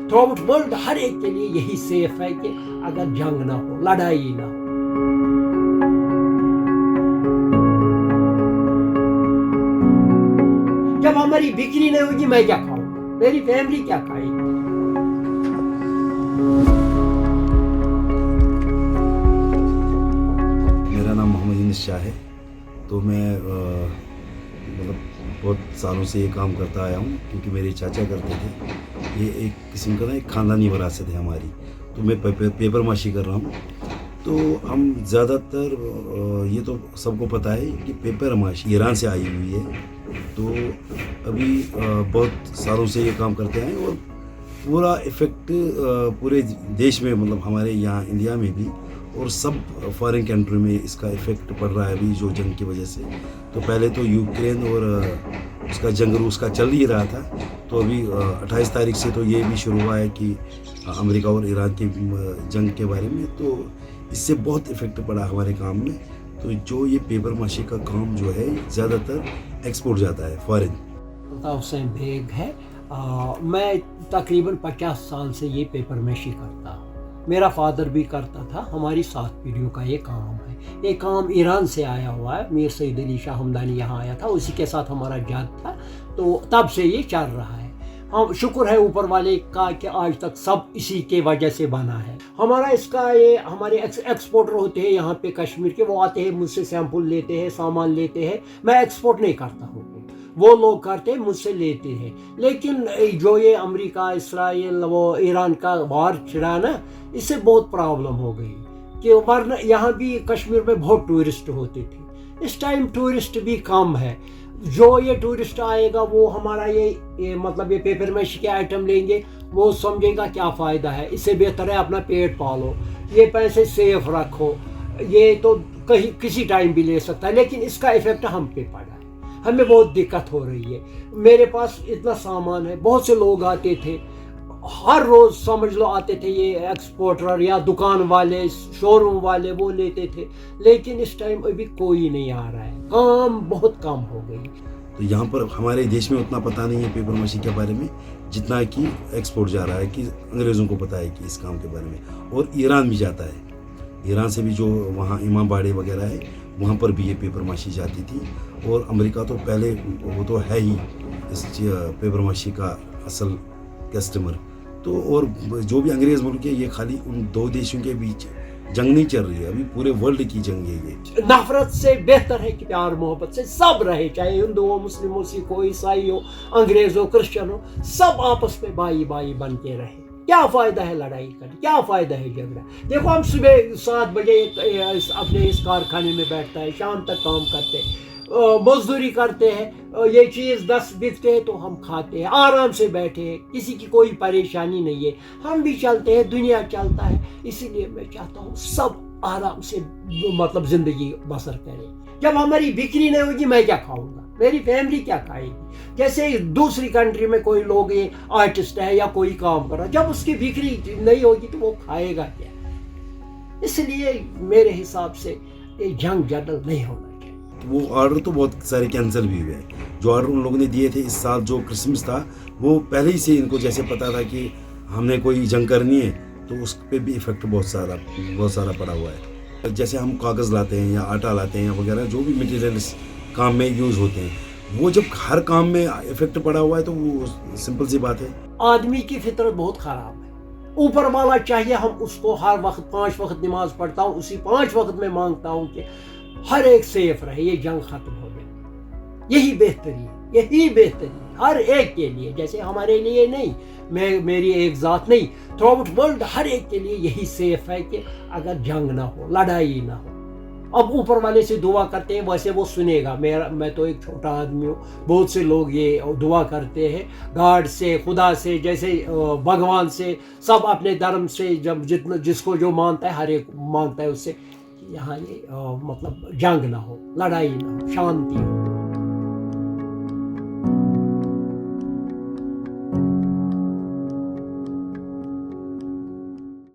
Through out world हर एक के लिए यही सेफ है कि अगर जंग ना हो, लड़ाई ना हो। जब हमारी बिक्री नहीं होगी मैं क्या खाऊंगा, मेरी फैमिली क्या खाएगी। मेरा नाम मोहम्मद इनिस शाह है। तो मैं मतलब बहुत सालों से ये काम करता आया हूँ, क्योंकि मेरे चाचा करते थे। ये एक किस्म का ना एक ख़ानदानी विरासत है हमारी। तो मैं पेपर माशी कर रहा हूँ। तो हम ज़्यादातर ये तो सबको पता है कि पेपर माशी ईरान से आई हुई है। तो अभी बहुत सालों से ये काम करते हैं और पूरा इफ़ेक्ट पूरे देश में, मतलब हमारे यहाँ इंडिया में भी और सब फॉरेन कंट्री में इसका इफ़ेक्ट पड़ रहा है अभी जो जंग की वजह से। तो पहले तो यूक्रेन और उसका जंग रूस का चल ही रहा था। तो अभी 28 तारीख से तो ये भी शुरू हुआ है कि अमेरिका और ईरान की जंग के बारे में। तो इससे बहुत इफ़ेक्ट पड़ा हमारे काम में। तो जो ये पेपर माशी का काम जो है ज़्यादातर एक्सपोर्ट जाता है फॉरेन। हुसैन बेग है। मैं तकरीबन 50 साल से ये पेपर माशी करता हूँ। मेरा फादर भी करता था। हमारी 7 पीढ़ियों का ये काम है। ये काम ईरान से आया हुआ है। मीर सईद अली शाह हमदानी यहाँ आया था, उसी के साथ हमारा जात था। तो तब से ये चल रहा है। हम शुक्र है ऊपर वाले का कि आज तक सब इसी के वजह से बना है। हमारा इसका ये हमारे एक्सपोर्टर होते हैं यहाँ पे कश्मीर के, वो आते हैं मुझसे सैंपल लेते हैं, सामान लेते हैं। मैं एक्सपोर्ट नहीं करता हूँ, वो लोग करते हैं, मुझसे लेते हैं। लेकिन जो ये अमेरिका, इसराइल, वो ईरान का वार छिड़ा ना, इससे बहुत प्रॉब्लम हो गई कि वरना यहाँ भी कश्मीर में बहुत टूरिस्ट होते थे। इस टाइम टूरिस्ट भी कम है। जो ये टूरिस्ट आएगा वो हमारा ये मतलब ये पेपर माशी के आइटम लेंगे, वो समझेगा क्या फ़ायदा है। इससे बेहतर है अपना पेट पालो, ये पैसे सेफ रखो। ये तो कहीं किसी टाइम भी ले सकता है, लेकिन इसका इफेक्ट हम पे पड़ा है। हमें बहुत दिक्कत हो रही है। मेरे पास इतना सामान है, बहुत से लोग आते थे, हर रोज़ समझ लो आते थे ये एक्सपोर्टर या दुकान वाले, शोरूम वाले, वो लेते थे। लेकिन इस टाइम अभी कोई नहीं आ रहा है, काम बहुत कम हो गई। तो यहाँ पर हमारे देश में उतना पता नहीं है पेपर माशी के बारे में जितना कि एक्सपोर्ट जा रहा है, कि अंग्रेज़ों को पता है कि इस काम के बारे में। और ईरान भी जाता है। ईरान से भी जो वहाँ इमामबाड़े वगैरह है, वहाँ पर भी ये पेपर माशी जाती थी। और अमेरिका तो पहले वो तो है ही इस पेपर माशी का असल कस्टमर। तो और जो भी अंग्रेज़ मुल्क है, ये खाली उन 2 देशों के बीच जंग नहीं चल रही है, अभी पूरे वर्ल्ड की जंग है ये। नफरत से बेहतर है कि प्यार मोहब्बत से सब रहे, चाहे हिंदू हो, मुस्लिम हो, सिख हो, ईसाई हो, अंग्रेज हो, क्रिश्चियन हो, सब आपस में भाई भाई बन के रहे। क्या फ़ायदा है लड़ाई का, क्या फ़ायदा है झगड़ा। देखो हम सुबह 7 बजे अपने इस कारखाने में बैठता है, शाम तक काम करते हैं, मजदूरी करते हैं, ये चीज़ 10 बिकते हैं तो हम खाते हैं, आराम से बैठे हैं, किसी की कोई परेशानी नहीं है। हम भी चलते हैं, दुनिया चलता है। इसीलिए मैं चाहता हूँ सब आराम से मतलब ज़िंदगी बसर करें। जब हमारी बिक्री नहीं होगी मैं क्या खाऊंगा, मेरी फैमिली क्या खाएगी। जैसे दूसरी कंट्री में कोई लोग ये आर्टिस्ट है या कोई काम कर रहा है, जब उसकी बिक्री नहीं होगी तो वो खाएगा क्या। इसलिए मेरे हिसाब से ये जंग जनरल नहीं होना। वो ऑर्डर तो बहुत सारे कैंसिल भी हुए हैं। जो ऑर्डर उन लोगों ने दिए थे इस साल, जो क्रिसमस था, वो पहले ही से इनको जैसे पता था कि हमने कोई जंग करनी है, तो उस पर भी इफेक्ट बहुत सारा पड़ा हुआ है। जैसे हम कागज़ लाते हैं या आटा लाते हैं वगैरह, जो भी मटेरियल इस काम में यूज़ होते हैं, वो जब हर काम में इफेक्ट पड़ा हुआ है तो वो सिंपल सी बात है। आदमी की फितरत बहुत ख़राब है। ऊपर वाला चाहिए हम उसको हर वक्त 5 वक्त नमाज पढ़ता हूँ, उसी 5 वक्त में मांगता हूँ कि हर एक सेफ रहे, ये जंग खत्म हो गई। यही बेहतरी है, यही बेहतरी है हर एक के लिए। जैसे हमारे लिए नहीं, मेरी एक ज़ात नहीं, थ्रू आउट वर्ल्ड हर एक के लिए यही सेफ है कि अगर जंग ना हो, लड़ाई ना हो। अब ऊपर वाले से दुआ करते हैं, वैसे वो सुनेगा। मैं तो एक छोटा आदमी हूँ, बहुत से लोग ये दुआ करते हैं गॉड से, खुदा से, जैसे भगवान से, सब अपने धर्म से, जब जितना जिसको जो मानता है, हर एक मानता है उससे यहाँ ये मतलब जंग ना हो, लड़ाई ना हो, शांति हो।